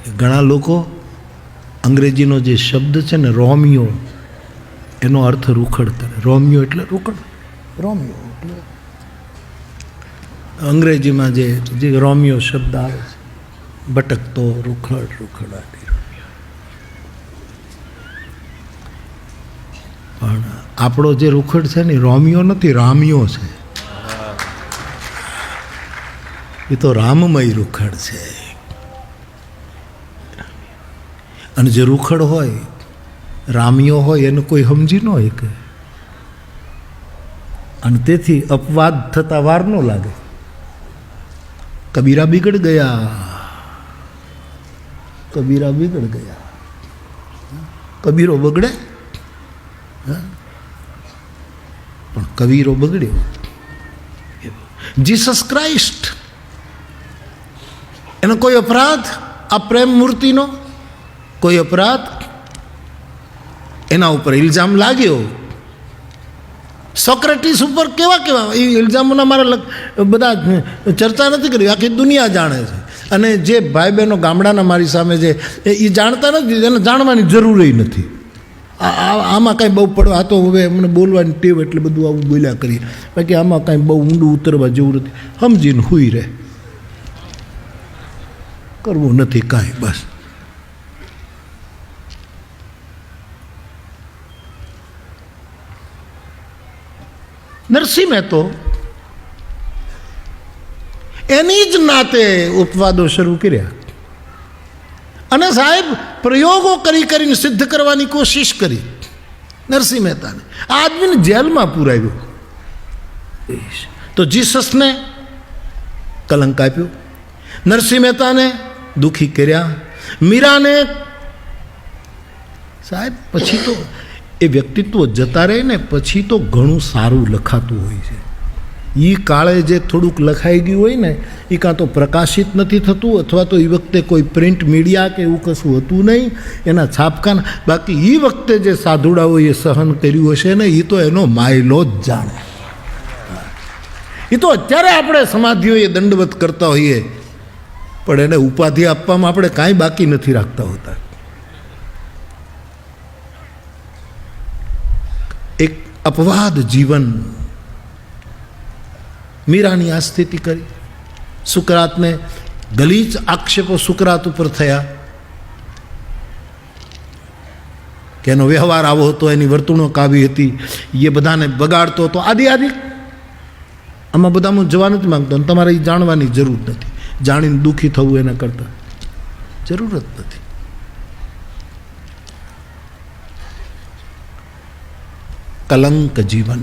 ઘણા લોકો અંગ્રેજીનો જે શબ્દ છે ને રોમિયો, એનો અર્થ રૂખડ કરે. રોમિયો એટલે રૂખડ. રોમિયો એટલે અંગ્રેજીમાં જે રોમિયો શબ્દ આવે છે, ભટકતો રૂખડ, રૂખડાટી રોમિયો. પણ આપણો જે રૂખડ છે ને રોમિયો નથી, રામિયો છે. એ તો રામમય રૂખડ છે. અને જે રૂખડ હોય, રામિયો હોય, એને કોઈ સમજી ન હોય કે. અને તેથી અપવાદ થતા વાર ન લાગે. કબીરા બિગડ ગયા, કબીરા બિગડ ગયા. કબીરો બગડે પણ કબીરો બગડ્યો. જીસસ ક્રાઇસ્ટ, એનો કોઈ અપરાધ આ પ્રેમ મૂર્તિનો કોઈ અપરાધ એના ઉપર ઇલ્ઝામ લાગ્યો. સોક્રેટિસ ઉપર કેવા કેવા એ ઇલ્ઝામોના મારા બધા ચર્ચા નથી કરી, આખી દુનિયા જાણે છે. અને જે ભાઈ બહેનો ગામડાના મારી સામે છે એ જાણતા નથી, એને જાણવાની જરૂર નથી. આમાં કાંઈ બહુ પડવા, આ તો હવે એમને બોલવાની ટેવ એટલે બધું આવું બોલ્યા કરીએ. બાકી આમાં કાંઈ બહુ ઊંડું ઉતરવા જેવું નથી. સમજીને હુઈ રહે, કરવું નથી કાંઈ. બસ નરસિંહ મહેતો એની જ નાતે ઉપવાદો શરૂ કર્યા. અને સાહેબ પ્રયોગો કરીને સિદ્ધ કરવાની કોશિશ કરી. નરસિંહ મહેતાને આ આદમીને જેલમાં પુરાવ્યો. તો જીસસને કલંક આપ્યો, નરસિંહ મહેતાને દુઃખી કર્યા, મીરાને. સાહેબ પછી તો એ વ્યક્તિત્વ જતા રહે ને પછી તો ઘણું સારું લખાતું હોય છે. એ કાળે જે થોડુંક લખાઈ ગયું હોય ને એ કાં તો પ્રકાશિત નથી થતું, અથવા તો એ વખતે કોઈ પ્રિન્ટ મીડિયા કે એવું કશું હતું નહીં એના છાપકાન. બાકી એ વખતે જે સાધુડાઓએ સહન કર્યું હશે ને એ તો એનો માયલો જ જાણે. એ તો અત્યારે આપણે સમાધિઓએ દંડવત કરતા હોઈએ પણ એને ઉપાધિ આપવામાં આપણે કાંઈ બાકી નથી રાખતા હોતા. એક અપવાદ જીવન. મીરાની આ સ્થિતિ કરી. સુકરાતને ગલીચ આક્ષેપો સુકરાત ઉપર થયા કે એનો વ્યવહાર આવો હતો, એની વર્તણૂક આવી હતી, એ બધાને બગાડતો હતો, આદિ. આમાં બધામાં જવા નથી માંગતો. અને તમારે એ જાણવાની જરૂર નથી. જાણીને દુઃખી થવું એના કરતાં જરૂર જ નથી. કલંક જીવન.